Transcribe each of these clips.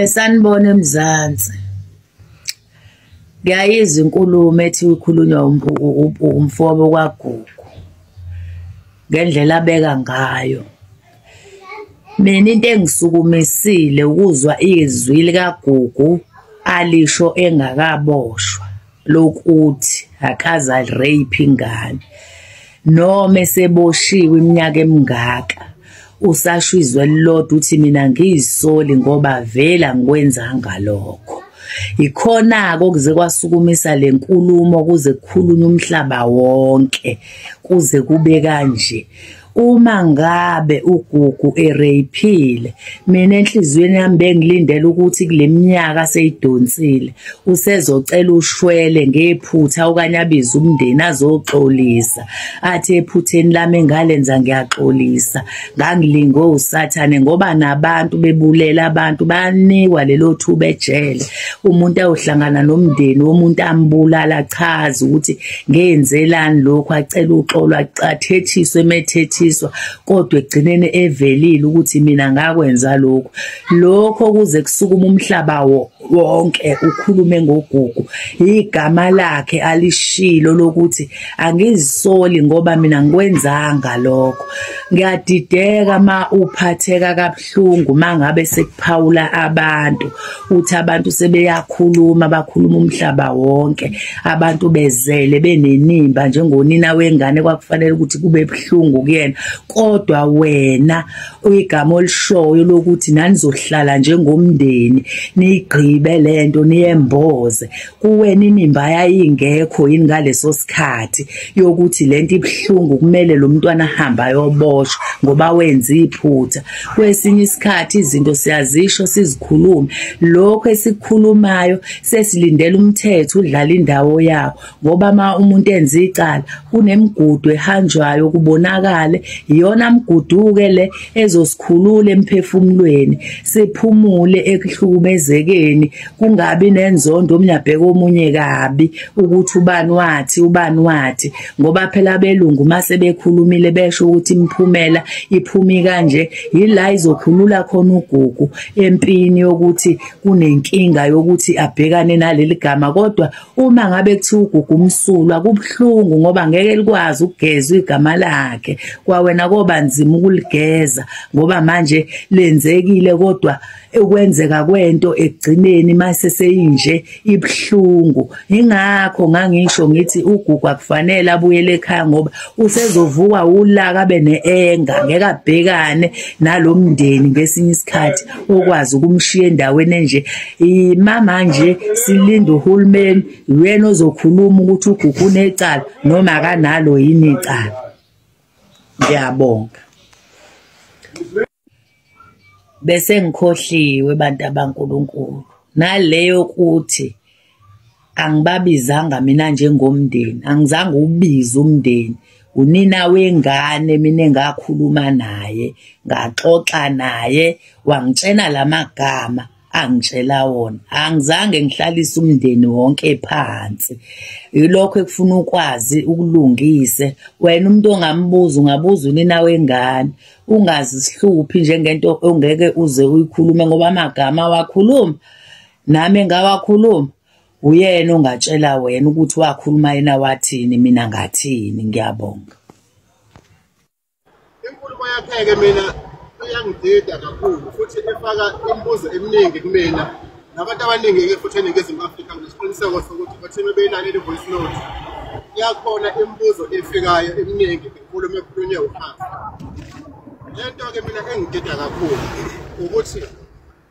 Sanibona Mzansi. Ngiyayizwa inkulumo ethi ukhulunywa umfobo kwaGugu. Ngendlela abeka ngayo. Mina into engisukumisile ukuzwa izwi likaGugu alisho engakaboshwa lokuthi akaza rape ingane. Noma eseboshiwe iminyaka emingaka. Usashwizwe lodwa uthi mina ngiyisoli ngoba vela ngikwenzanga lokho. Ikhona okuze kwasukumisa lenkulumo kuze kukhulunywe umhlaba wonke kuze kube kanje. Uma ngabe uGugu erapile mina enhlizweni yami bengilindele ukuthi kuleminyaka seyidonsile usezocela ushwele ngephutha okanye abiza umndeni azoxolisa athi ephutheni lami engalenza ngiyaxolisa ngangilingwe usathane ngoba nabantu bebulela abantu banikwa lelo thuba ejele umuntu ayohlangana nomndeni womuntu ambulala achaza ukuthi ngenzelani lokho acela uxolo athethiswe emethethiswa kodwa egcinene evelile ukuthi mina ngakwenza lokho kuze kusukuma umhlaba wonke ukhulume ngoGugu igama lakhe alishilo lokuthi angizisoli ngoba mina ngikwenzanga lokho. Ngiyadideka ma uphatheka kabuhlungu mangabe sekuphawula abantu uthi abantu sebeyakhuluma bakhuluma umhlaba wonke abantu bezele benenimba njengonina wengane kwakufanele ukuthi kube buhlungu kuyena kodwa wena uyigama olishoyo lokuthi nanizohlala njengomndeni nigqibe lento niyemboze kuwena inimba yayingekho yini ngaleso sikhathi yokuthi lento ibhlungu kumele lo mntwana ahamba yoboshwa ngoba wenza iphutha. Kwesinye isikhathi izinto siyazisho sizikhulume lokho esikhulumayo sesilindele umthetho udlala indawo yawo ngoba ma umuntu enza icala kunemigudu ehanjwayo kubonakala iyona mguduke le ezosikhulula emphefumulweni siphumule ekuhlukumezekeni kungabi nenzondo omnyabheka omunye kabi ukuthi ubani wathi ngoba phela belungu mase bekhulumile besho ukuthi imphumela iphumi kanje yila izokhulula khona uGugu empini yokuthi kunenkinga yokuthi abhekane naleli gama kodwa uma ngabe kuthi uGugu umsulwa kubhlungu ngoba ngeke likwazi ukugeza igama lakhe kwawena koba nzima ukuligeza ngoba manje lenzekile kodwa ukwenzeka kwento egcineni mase seyinje ibhlungu. Ingakho ngangisho ngithi uGugu akufanele abuyele ekhaya ngoba usezovuka ulaka beneenga ngeke abhekane nalomndeni ngesinye isikhathi okwazi ukumshiya endaweni enje. Mama nje silinda uhulumeni yena ozokhuluma ukuthi uGugu unecala noma akanalo yini icala. Ngiyabonga. Bese ngikhohliwe bantu abankulunkulu naleyo kuthi angibabizanga mina njengomndeni angizange ubize umndeni unina wengane mina engakhuluma naye ngaxoxa naye wangitshela lamagama angitshela wona angizange ngihlalise umndeni wonke phansi yilokho ekufuna ukwazi ukulungise wena umuntu ongambuza ungabuza unina wengane ungazi sihluphi njengento ongeke uze uyikhulume ngoba amagama wakhuluma nami ngawakhuluma uyena ongatshela wena ukuthi wakhuluma yena wathini mina ngathini. Ngiyabonga. Inkulumo yakhe mina iyangidida kakhulu futhi efaka imibuzo eminingi kumina nabantu abaningi futhi eNingizimu Afrika nesiqiniseko sokuthi batheme beyilalela ivoice note yakhona imibuzo efikayo eminingi inkulumo ekhulunywe uPhansi. Lento ke mina engidida kakhulu ukuthi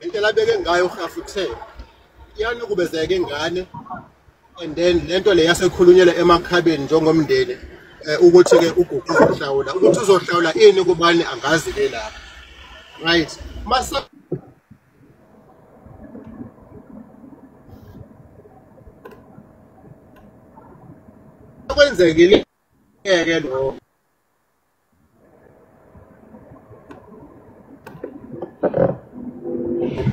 indlela abeke ngayo uHafuthe yanukubezeka ingane and then lento le yasekhulunyelwe emakhabeni njengomndeni ukuthi ke uGugu uzohlawula ukuthi uzohlawula ini kubani angazi ke lapha right masa kwenzekile ke lo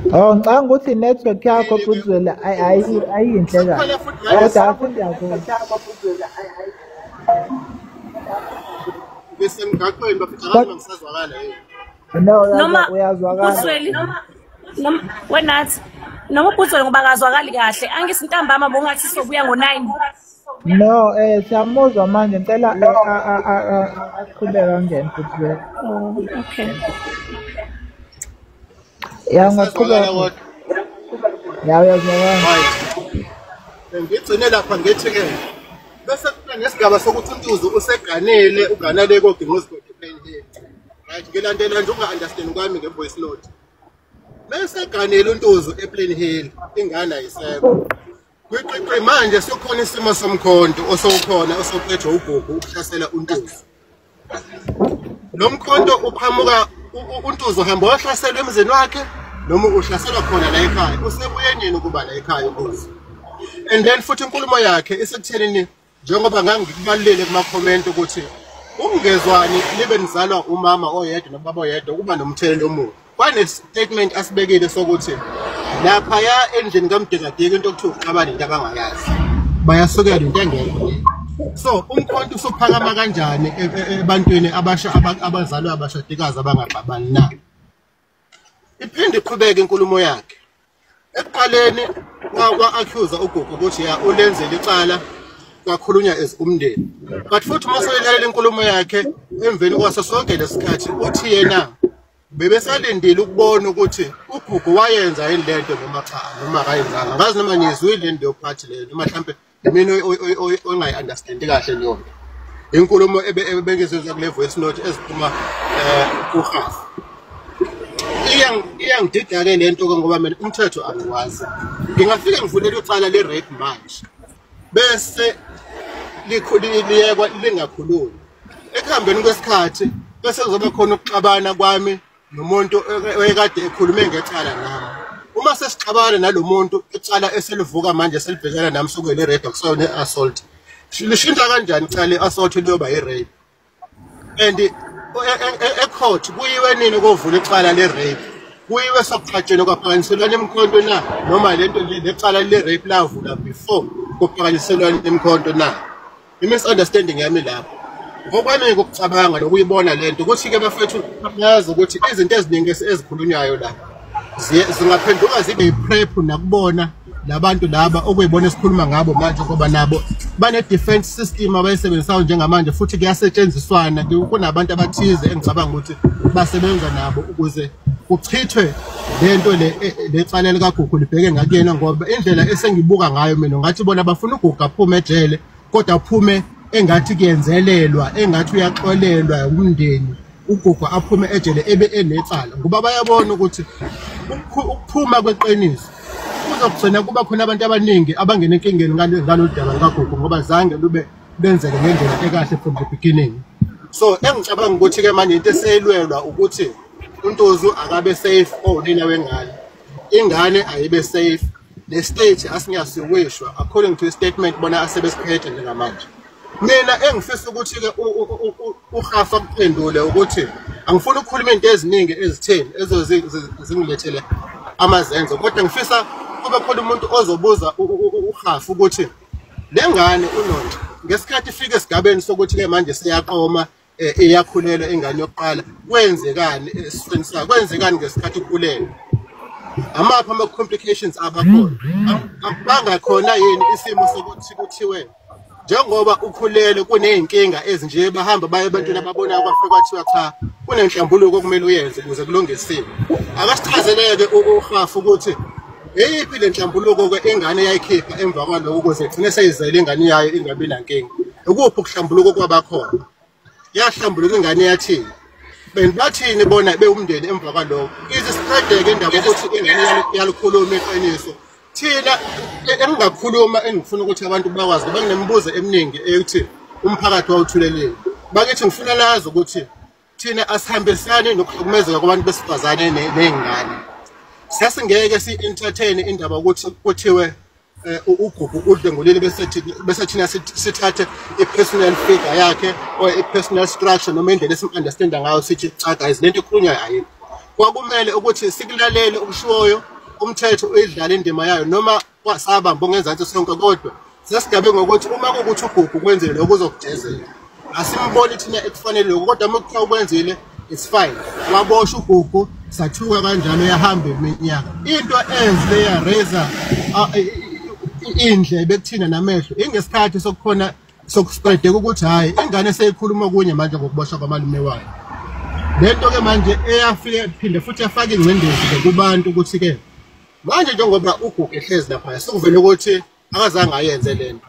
ngicanga ukuthi network yakho Phuzwela ayinhle kahle kodwa afundi yakho besemgaqweni bafika abantu ngisazwakala no uyazwakala wenathi noma ubhuzo ngoba akazwakali kahle angisintambama bongathi sobuya ngo9. No, siyamuzwa manje ngicela aqhubeka ngene futhi. Okay. Ya ngaqhubeka. Ya uyazwakala. Ngigcine lapha ngithi-ke bese kuba nesigaba sokuthi uNtuzu useganele uganele koGingqizigodi ePlainhill. Right, ngilandela nje unga-understand kwami nge-voice note. Bese ganele uNtuzu ePlainhill ingane ayisekho. Kwiqiqi manje sokhona isimo somkhonto osowukhona osophethwe uGugu ukuhlasela uNtuzu. Lo mkhonto uqhamuka uNtuzu uhamba wahlasela emzini wakhe noma uhlaselwa khona la ekhaya. Usebuye nini ukuba la ekhaya uNtuzu? And then futhi inkulumo yakhe isekuthenini njengoba ngangikubalile kuma comment ukuthi ungezwani libe nizalwa umama oyedwa nobaba oyedwa kuba nomthelelo omubi. Kwane statement asibekile sokuthi lapha ya endlini kaMdekadeki into okuthiwa uxabana into abangayazi. Bayasukela into engekho. So umkhonto usuphakama kanjani ebantwini abasha abazalwa abashadikazi abangaqabani na? Iphinde iqhubeke inkulumo yakhe. Ekuqaleni wa-accuse uGugu ukuthi ya ulenzele icala kwakhulunywa as umndeni. But futhi mase uyelalela inkulumo yakhe emveni kwaso sonke lesikhathi uthi yena bebesalindile ukubona ukuthi uGugu wayenza yini lento noma cha noma akayenzanga. Ngazi noma ngizwile lento yophathi leyo noma mhlambe mina ongayi-understand kahle yona. Inkulumo ebekezwe kule voice note eziphuma kuHafu. Iyangidida-ke lento ke ngoba mina umthetho angiwazi. Ngingafike ngivulele icala le-rape manje bese liyekwa lingakhulumi. Ekuhambeni kwesikhathi bese kuzoba khona ukuxabana kwami nomuntu oyekade ekhulume ngecala nami. Uma sesixabana nalo muntu icala eselivuka manje selibhekana nami sokule rape akusona ne-assault. Lishintsha kanjani icala le-assault liyoba i-rape? And ecourt kuyiwe nini kovula icala le-rape? Kuyiwe sokuqhatsheni kwaphakanyiselwana imkhonto na noma lento lecala le-rape lavula before kuphakanyiselwana imkhonto na? I-misunderstanding yami lapho. Ngokwami ngokucabanga lokuyibona lento ukuthi-ke bafethu bayazi ukuthi izinto eziningi ezikhulunywayo la zingaphenduka zibe yi-prep nakubona labantu laba okuyibona esikhuluma ngabo manje ngoba nabo bane-defense system abayisebenzisayo njengamanje futhi kuyasetshenziswana kunabantu abathize engicabanga ukuthi basebenza nabo ukuze kuchithwe lento lecala likaGugu libheke ngakuyena ngoba indlela esengibuka ngayo mina ngathi bona bafuna uGugu aphume ejele kodwa aphume engathi kuyenzelelwa engathi uyaxolelwa umndeni uGugu aphume ejele ebe enecala ngoba bayabona ukuthi ukuphuma kweqiniso kuzogcina kuba khona abantu abaningi abangena enkingeni ngalo daba likaGugu ngoba zange lube benzeke ngendlela ekahle from the beginning. So engicabanga ukuthi ke manje into eseyilwelwa ukuthi uNtuzu akabe safe onina wengane. Ingane ayibe safe. Le state asingasiwishwa according to a statement bona asebesiphethe njengamanje. Mina engifisa ukuthi ke uHafu kuphendule ukuthi angifuni ukukhuluma into eziningi ezitheni ezozingilethele amazenzo kodwa ngifisa kube khona umuntu ozobuza uHafu ukuthi lengane uNonto ngesikhathi ifike esigabeni sokuthi ke manje siyaqoma iyakhulelwa ingane yokuqala kwenzekani esifeni sakhe kwenzekani ngesikhathi ukhulelwe amapha ama complications abakhona bangakhona yini isimo sokuthi kuthiwe njengoba ukhulelwe kuneyinkinga ezinje bahamba baye ebantwini ababonayo kwafika kwathiwa cha kunenhlambuluko okumele uyenze ukuze kulungiswe akasichazeleke uHafu ukuthi eyiphi le nhlambuluko ke ingane yayikhipha emva kwaloko ukuze igcine seyizele ingane yayo ingabi nankinga ukuphi ukuhlambuluko kwabakhona yahlambuluka ingane yathini bathini bona beumndeni emva kwaloko izisiqedeke indaba ukuthi ingane yalikhuluma iqiniso thina engingakhuluma engifuna ukuthi abantu bakwazi banginemibuzo eminingi eyokuthi umphakathi wawuthuleleni bakithi ngifuna lazi ukuthi thina asihambisane nokuhlukumezeka kwabantu besifazane nezingane sasingeke si-entertain indaba ukuthi kuthiwe uGugu udlengulile bese thina sithathe i-personal figure yakhe or i-personal structure noma indlela esim-understanda ngayo sithi cha guys lento ikhulunywayo ayikho. Kwakumele ukuthi sikulalele okushoyo umthetho uyidlala indima yayo noma kwasabamba ngenzansi sonke kodwa sesigabe ngokuthi uma kukuthi uGugu kwenzile lokho uzokujezela asimboni thina ekufanele lokho kodwa uma kuthiwa ukwenzile it's fine waboshwa uGugu sathuka kanjalo yahamba iminyaka into enhle ya raise indlebe kuthina namehlo ingesikhathi sokukhona sokuspread ukuthi hayi ingane seyikhuluma kunye manje ngokuboshwa kwamalume wayo lento ke manje eyafike phinde futhi yafaka ingcindezi kubantu ukuthi ke manje njengoba ugugu ehlezi lapha sekuvele ukuthi akazange ayenze lento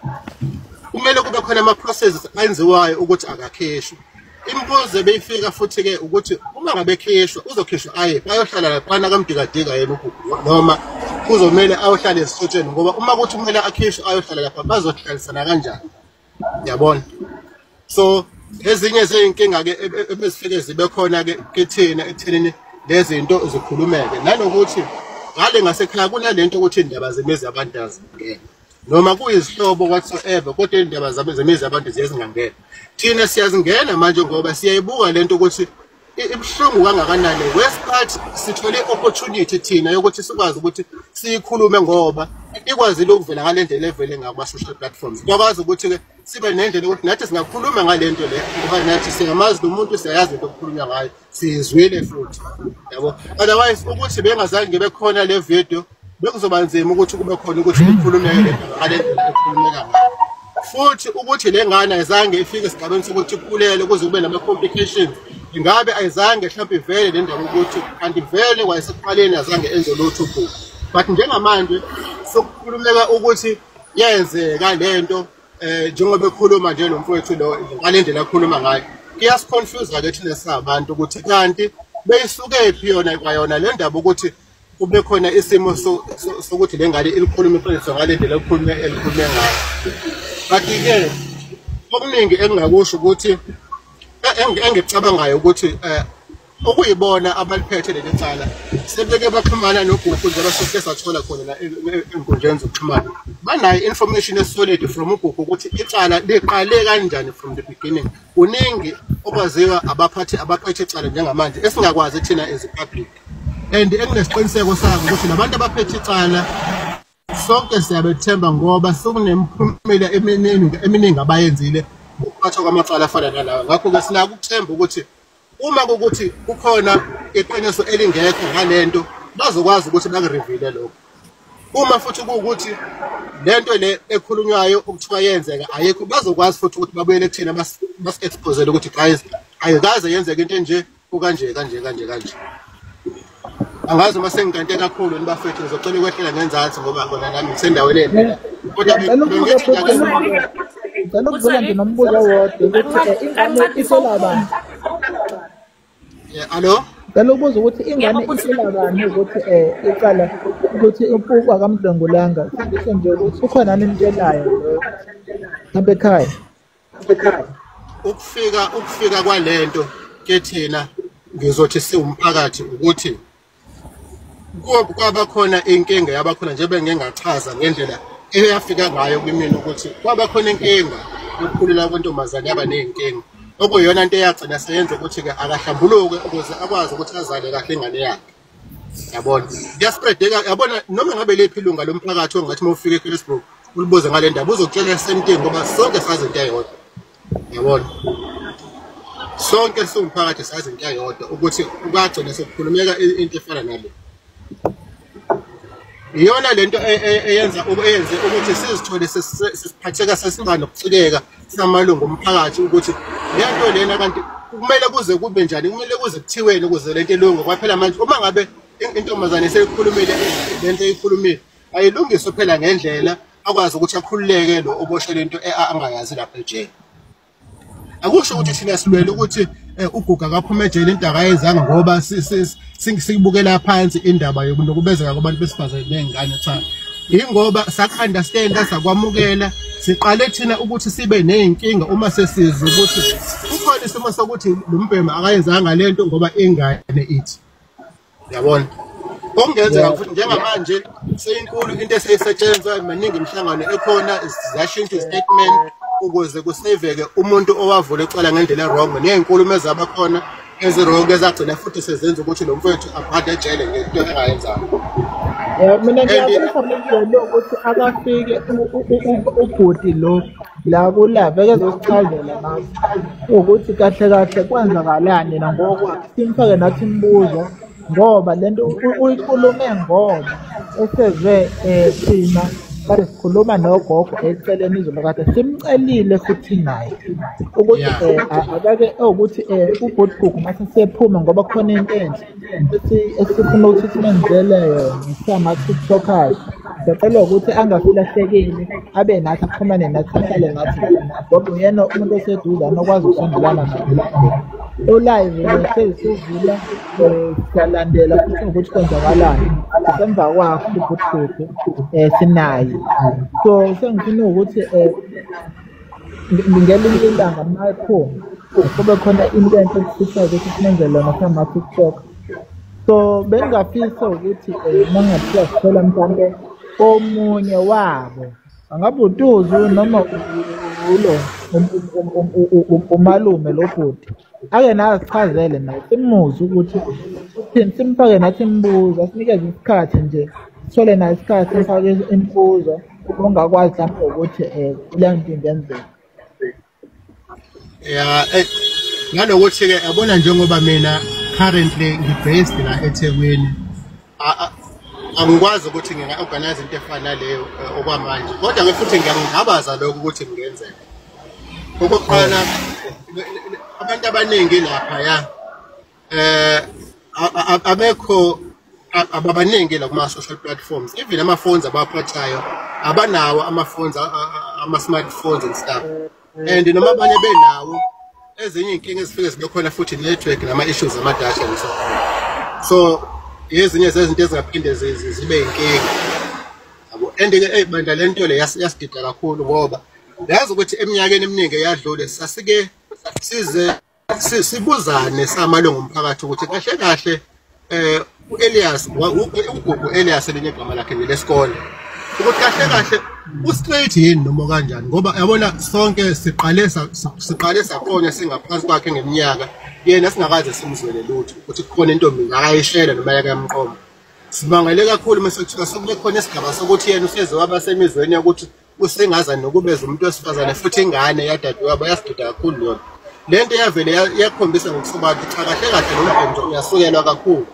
kumele kube khona ama processes enziwayo ukuthi akakhishwe imbuzo beyifika futhi ke ukuthi uma ngabe khishwa uzokhishwa aye bayohlala laphana kaMdikadika yena ugugu noma kuzomela ayohlala esithotsheni ngoba uma kuthi kumele akhishwe ayohlala lapha bazohlalisana kanjani yabona so ezinye zeinkinga ke ebezifike zibe khona ke kithina ethenini lezi zinto zikhulumeke nanokuthi ngale ngasekhaya kunalento ukuthi indaba zemezi abantu azingene noma kuyizihlobo whatsoever kodwa indaba zemezi abantu ziyazingangena thina siyazingena manje ngoba siyayibuka lento ukuthi ibhlungu kangakanani wesiphathi sithole opportunity thina yokuthi sikwazi ukuthi sikhulume ngoba ikwazile ukuvela ngale ndlela evele ngakwa social platforms kwakwazi ukuthi ke sibe nendlela ukuthi nathi singakhuluma ngalento le ngoba nathi singamazi umuntu siyayazi into okukhulunywa ngayo sizwile futhi yabo otherwise ukuthi bengazange bekhona le video bekuzoba nzima ukuthi kube khona ukuthi ikhulumeke ngale ndlela ekhulumeka ngayo futhi ukuthi le ngane ayizange ifike esigabeni sokuthi ikhulele kuze kube nama complications ingabe ayizange mhlawumbe ivele le ndaba ukuthi kanti vele kwayesekuqaleni azange enze lutho kubo but njengamanje sokukhulumeka ukuthi yenzeka lento njengoba ekhuluma nje nomfowethu lo ngale ndlela ekhuluma ngayo kuyasiconfuse ke thina sabantu ukuthi kanti beyisukephi yona kwayona le ndaba ukuthi kube khona isimo sokuthi le ngane ilikhuluma iqiniso ngale ndlela ekhulume ngayo but ke okuningi engingakusho ukuthi engicabangayo ukuthi okuyibona abaliphethe leli cala sebeke baxhumana nogugu njengoba soke sathola khona la enkundleni zokuxhumana banayo information esolid from ugugu ukuthi icala liqale kanjani from the beginning uningi okwaziwa abaphathi abaphethe icala njengamanje esingakwazi thina as public and enginesiqiniseko sako ukuthi labantu abaphethe icala sonke siyabethemba ngoba sokunemphumela eminingi abayenzile ukuphathwa kwamacala afana nalawa ngakho ke sinako ukuthemba ukuthi uma ukuthi kukhona iqiniso elingekho ngalento bazokwazi ukuthi bakureveal lokho uma futhi ukuthi lento le ekhulunywayo ukuthiwa yenzeka ayikho bazokwazi futhi ukuthi babuyele kuthina bas-expose ukuthi guys ayikaze yenzeka into enje ukanje kanje angazi uma sengikante kakhulu nibafethu ngizocela ukwehlela ngenzansi ngoba khona nami ngisendaweni endlela kodwa ngicela ukuvela nje nombuzo wodwa ukuthi ingane isola bani alo ngicela ukubuza ukuthi ingane isola bani ukuthi iqala ukuthi impukwa kaMdlengulanga sindise nje ukuthi ukhona nimtshelayo lapha ekhaya ukufika kwalento ke thina ngizothi siwumphakathi ukuthi kwaba khona inkinga yabakhona nje bengingachaza ngendlela eyafika ngayo kumina ukuthi kwaba khona inkinga yokukhulula kwentombazane yaba nenkinga okuyona into eyagcina seyenza ukuthi ke akahlambuluke ukuze akwazi ukuthi azale kahle ingane yakhe yabona yaspreadeka yabona noma ngabe lephi ilunga lomphakathi ongathi mawufika eFacebook ulibuze ngale ndaba uzokutshela senting ngoba sonke sazi into eyodwa yabona sonke siwumphakathi sazi into eyodwa ukuthi ukagcina sekukhulumeka into efana nale iyona lento eyenze ukuthi sizithole sesiphatheka sesinga nokucikeka samalungu omphakathi ukuthi lento lena kanti kumele kuze kube njani kumele kuze kuthiweni ukuze lento ilungu kwaphela manje uma ngabe intombazane seyikhulumile lento eyikhulumile ayilungiswe phela ngendlela akwazi ukuthi akhululeke lo oboshwe lento angayazi lapha ejele akusho ukuthi thina silwele ukuthi uguga akaphuma ejele into akayizanga ngoba sikubukela phansi indaba yokubezeka kwabantu besifazane nengane cha ingoba sakunderstand sakwamukela siqale thina ukuthi sibe nezinkinga uma sesizwe ukuthi kukhona isimo sokuthi lo mbhema akayenzanga lento ngoba ingane ithi yabona okungenzeka futhi njengamanje seyinkulu into eseyisetshenzwa emaningi imhlangano ekhona ziyashintsha statement ukuze kuseveke umuntu owavula ecala ngendlela wrong nezinkulumo ezabakhona ezirong ezagcina futhi sezenza ukuthi lo mfowethu aphade ejele ngento engayenzanga mina ngiyabona ukuthi akafike ubhuti lo la kulapha ekezosichazela nathi ukuthi kahle kahle kwenzakalani na ngokwakhe simfake nathi imibuzo ngoba lento uyikhulume ngoba eseve thina kade sikhuluma nogogo eceleni izolo kade simcelile futhi naye ukuthi akake ukuthi ubhodgugu mase sephuma ngoba khona into enhle esifuna ukuthi simenzele ngisama TikTokers ngicela ukuthi angafilahlekile abe nathi axhumane nathi ahlale nathi ngoba uyena umuntu oseduze anokwazi ukusondelana naye live sesivula siyalandela futhi ukuthi kwenzakalani semva kwakho ubhodgugu sinaye so sengifuna ukuthi ngelinye ilanga mayiphuma kube khona into enhle ekufisayo ukuthi simenzele lona sama TikTok so bengingafisa ukuthi mangathiwa sithola mhlawumbe omunye wabo angabe uTuzu noma ulo umalume lo bhuti ake naye sichazele naye simuze ukuthi uthini simfake nathi imbuzo asinikeze isikhathi nje sithole naye isikhathi simfake imbuzo ongakwazi mhlawumbe ukuthi le nto ingenzeka ngalokuthi-ke yabona njengoba mina currently ngi-based la eThekwini angikwazi ukuthi nginga-organize into efana naleyo okwamanje kodwa-ke futhi ngiyangingabaza lokho ukuthi kungenzeka okokuqala abantu abaningi laphaya abekho abaningi la kuma-social platforms even ama-phones abaphathayo abanawo ama-phones ama-smartphones and stuff and noma abanye benawo ezinye iy'nkinga ezifike zibe khona futhi network nama-issues amadata and so ezinye zezinto ezingaphinde zibe yinkinga yabo and-ke bandla le nto le yasidida kakhulu ngoba yazi ukuthi eminyakeni eminingi eyadlule sasike size sibuzane samalungu omphakathi ukuthi kahle kahle u-Elias uGugu Elias elinye igama lakhe lesikole ukuthi kahle kahle u-straight yini noma kanjani ngoba yabona sonke siqale saqonya singaphansi kwakhe ngeminyaka yena singakaze simzwele lutho ukuthi kukhona intombi ngakayishela noma yakayamqoma sibangele kakhulu mase kuthiwa sekube khona isigaba sokuthi yena uhleze waba semizweni yokuthi usengaza nokubeza umuntu wesifazane futhi ingane yadadewabo yasidida kakhulu yona lento yavele yakhombisa ngokusobala cha kahle kahle lo mbhenjo uyasukelwa kakhulu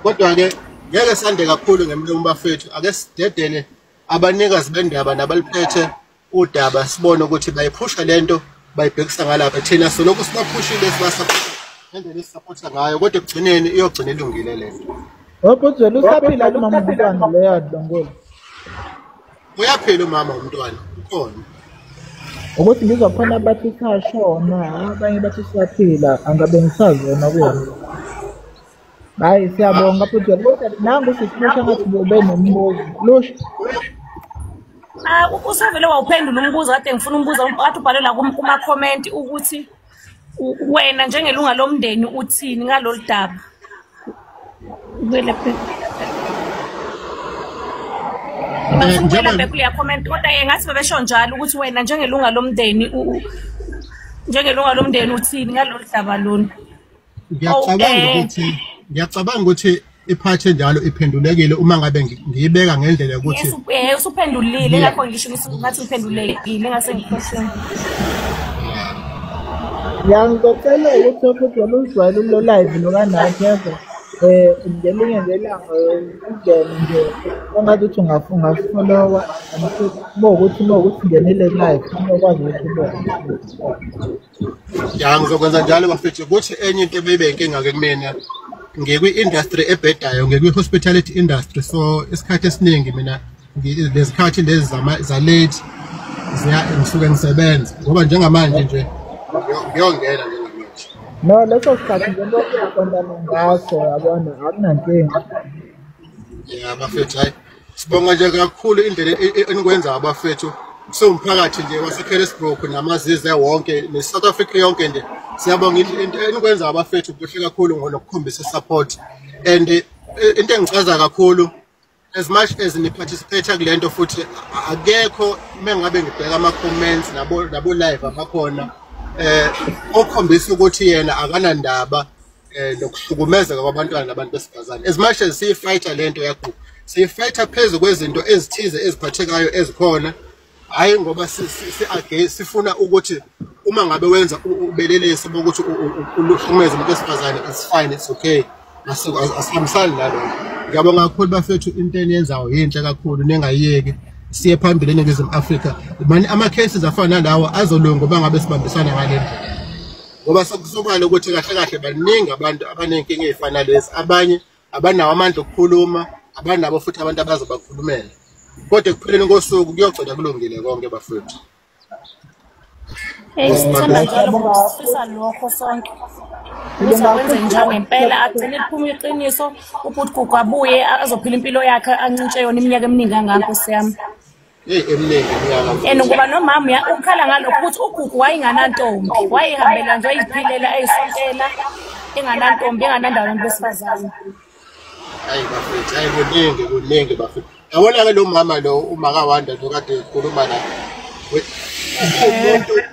kodwa-ke ngeke sande kakhulu ngemlomo bafethu ake sidedele abanikazi bendaba nabaliphethe udaba sibone ukuthi bayiphusha lento bayibhekisa ngalapha thina soloko sibaphushile sibasapota ngendlela esisaphotha ngayo kodwa ekugcineni iyogcina ilungile lento Waphuthela usaphila umama umntwana lo yadlongolo. Uyaphila umama umntwana ukhona. Ukuthi ngizokhona bathi sashona abanye bathi siyaphila angabe ngisazona kuyona. Hayi siyabonga Phuthela kodwa nangu sisibusha ngathi ube nombuzo. Lusho. Usavele wawuphendula umbuzo kade ngifuna umbuzo wathi ubhalela kuma comment ukuthi wena njengelunga lomndeni uthini ngalolu daba. Njengoba kuya comment kodwa ngathi bebesho njalo ukuthi wena njengelunga lomndeni uthini ngalolu daba lona. Ngiyacabanga ukuthi iphathe njalo iphendulekile uma ngabe ngiyibeka ngendlela yokuthi usuphendulile lapho ngisho ngathi uphendulekile ngase ngikhosini. Ngiyangicela ukuthi futhi uzwayele lo live lo kanathi yebo ngelinye ngelanga nje ongathi uthi ungafollowa ukuthi ngenile live ukwazi ukuthi ya ngizokwenza njalo bafethu ukuthi enye into bebe inkinga ke kumina ngikwi-industry ebhedayo ngikwi-hospitality industry so isikhathi esiningi mina lezikhathi lezi za-late ngisuke ngisebenza ngoba njengamanje nje ngiyongena njengamanje. No leso sikhathi ngento uyaqondana ngaso yabona akunankinga. Ya bafethu hayi sibonga nje kakhulu indlela enikwenza abafethu somphakathi nje waseKelesbrook namazize wonke ne-South Africa yonke nje siyabonga into enikwenza abafethu kuhle kakhulu ngokukhombisa support and into engichaza kakhulu as much as ni-participate kulento futhi akekho mengabe ngibheka ama-comments nabo live abakhona okhombisa ukuthi yena akanandaba nokuhlukumezeka kwabantwana nabantu besifazane as much as siyifighter lento yakho siyifighter phezu kwezinto ezithize eziphathekayo ezikhona hayi ngoba sifuna ukuthi uma ngabe wenza ubelelesi bokuthi uhlukumeze umuntu wesifazane it's fine it's okay asihambisani nalokho. Ngiyabonga kakhulu bafethu into eniyenzayo yinhle kakhulu ningayiyeki siye phambili eNingizimu Afrika. Manje ama cases afana nalawo azolunga ngoba ngabe sibambisana ngale ndlela. Ngoba sokusobala ukuthi kahle kahle baningi abantu abanenkinga ezifana lezi, abanye abanawo amandla okukhuluma, abanabo futhi abantu abazobakhulumela. Kodwa ekupheleni kosuku kuyogcina kulungile konke bafethu. Sithemba njalo sifisa lokho sonke. Uzakwenza njalo ngempela agcine liphuma iqiniso ukuthi Gugu abuye azophila impilo yakhe ancintshe yona iminyaka eminingi kangaka Nkosi Eminingi iminyaka. Ngoba nomama ukhala ngalokho ukuthi uGugu wayenganantombi, wayehambela nje ayiphilela eyisontela enganantombi enganandawo nabantu besifazane. Hayi bafethu, hayi kuningi bafethu. Yabona ke lo mama lo uMakawanda lo kade ekhuluma la.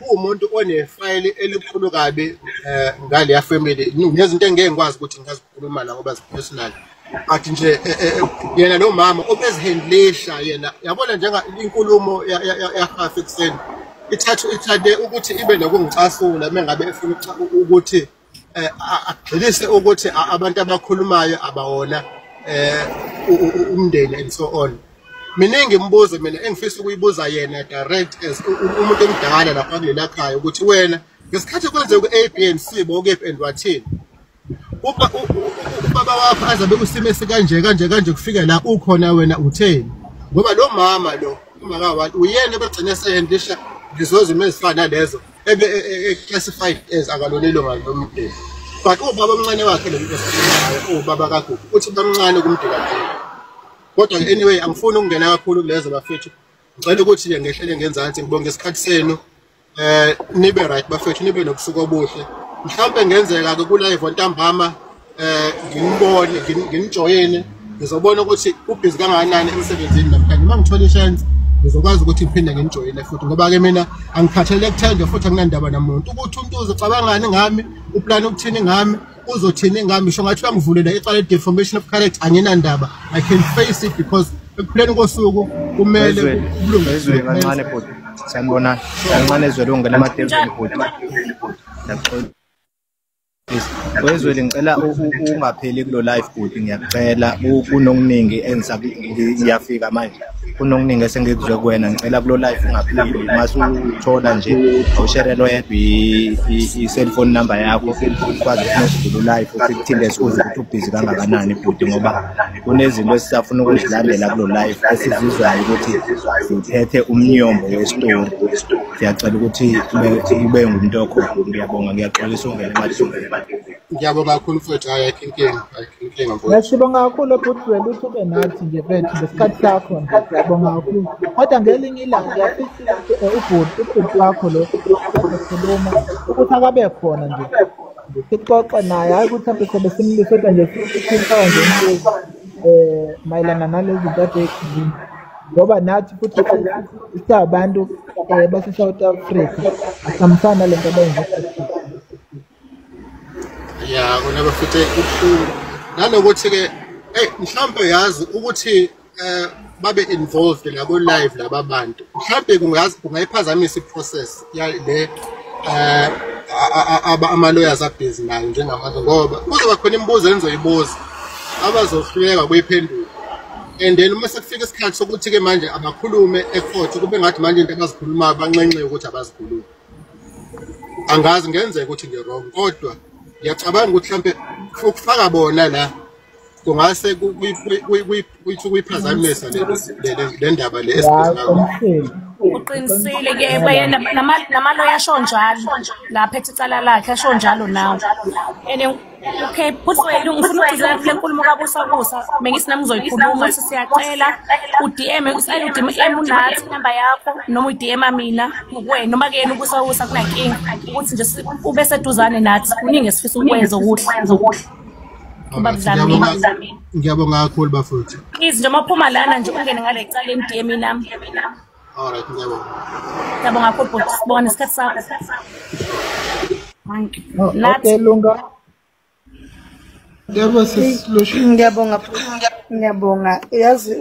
Umuntu onefile elikhulu kabi ngale ya family. Nezinto engeke ngikwazi ukuthi ngizikhuluma la ngoba zipersonal. Athi nje yena lo mama obezihandlisha yena. Yabona njenga inkulumo yahafu ekseni. Ithathe ukuthi ibe nokungicasula mengabe efuna ukuthi agxilise ukuthi abantu abakhulumayo abawona umndeni and so on. Mina ngimbuza mina engifisa ukuyibuza yena direct as umuntu omdala lapha kulela khaya ukuthi wena ngesikhathi kwenzeka ku-ANC bokephi and wathini ubaba wakho azabe kusimo esikanje kufika la ukhona wena utheni ngoba lo mama lo uMakawanti uyena begcina sehendlisha ngizozimo ezifana lezo classified as akalonelo ngalomdeni but ubaba omncane wakhe lo muntu ubaba kaGugu uthi bamncane kumdela nje. Kodwa anyway angifuni ukungena kakhulu kulezo bafethu. Ngicela ukuthi ngehlele ngenzansi ngibonge isikhathi senu. Nibe right bafethu, nibe nobusuku obuhle. Mhlawumbe ngenzeka ke ku live ntambama ngimbone nginijoyene ngizobona ukuthi ubhizi kangakanani emsebenzini namhlanje. Mangithola chance ngizokwazi ukuthi ngiphinde nginijoyene futhi ngoba ke mina angikhathalele kuthanda futhi anginandaba namuntu ukuthi umuntu uzocabangani ngami, uplan ukuthini ngami, uzothini ngami. Sho ngathi uyangivulela icala defamation of character anginandaba. I can face it because ekupheleni kosuku kumele kulungiswe kancane futhi sanibonana kancane ezwele ungena emathebeni futhi wezwele ngicela ungapheli kulo live futhi ngiyacela kunokuningi engiyafika manje kunokuningi esengikuzwe kuwena ngicela kulo live ungapheli mase uthola nje awusherelo yedwa i-cellphone number yakho ukwazi ukuzivula live ukuthinde sikuze ukuthi ubhizi kangakanani futhi ngoba kunezinto esisafuna ukuzilandela kulo live esizizwayo ukuthi sithethe umnyombo wesitori. Ngiyacela ukuthi ube ngumuntu okhona. Ngiyabonga ngiyaxolisa ungena emathubeni. Ngiyabonga kakhulu futhi ayikho inkinga mfowethu. Ngiyabonga kakhulu futhi wena ukuthi ube nathi nje bethu ngesikhathi sakho nje. Ngiyabonga kakhulu. Kodwa ngelinye ilanga ngiyafisa ubhuti wakho lo ukukhuluma ukuthi akabe khona nje. Sixoxe naye hayi ukuthi mhlawumbe sobe simlise nje sifika nje umbuzo mayelana nalezi zinto ekuzini. Ngoba nathi futhi sisabantu base South Africa asamsana lento abenza. Ya kunaba futhi ubuhlungu nanokuthi ke mhlawumbe yazi ukuthi babe involved la ku live laba bantu mhlawumbe kungayiphazamisa iprocess ya le ama lawyers abhizi nayo njengamanje ngoba kuzoba khona imibuzo enizoyibuza abazohluleka kuyiphendula. And then uma sekufika isikhathi sokuthi ke manje abakhulume ecourt kube ngathi manje into abazikhuluma banxenxe ukuthi abazikhuluma. Angazi ngenzeka ukuthi ngirong kodwa ngiyacabanga ukuthi mhlambe ukufaka bona la kungase kuyiphazamisa le ndaba le esibizwa uqinisile ke bayena namalo yasho njalo lapha ecala lakhe asho njalo nawe and okay Puthwele ngifuna ukuzela kule nkulumo kabusabusa mengisinami ngizoyikhuluma ukuthi siyacela uDM usayile uDM unathi number yakho noma uDM mina kuwena noma ke yena ubusabusa kunankinga ukuthi nje ube seduzane nathi kuningi esifisa ukwenza ukuthi ngiyabonga kakhulu bafuthu. Please nje maphuma lana nje ungene ngale cala eMDM nami. Alright ngiyabonga. Ngiyabonga kakhulu sibona isikhathi sakho. Thank you. Okay Lunga. Ngiyabonga yazi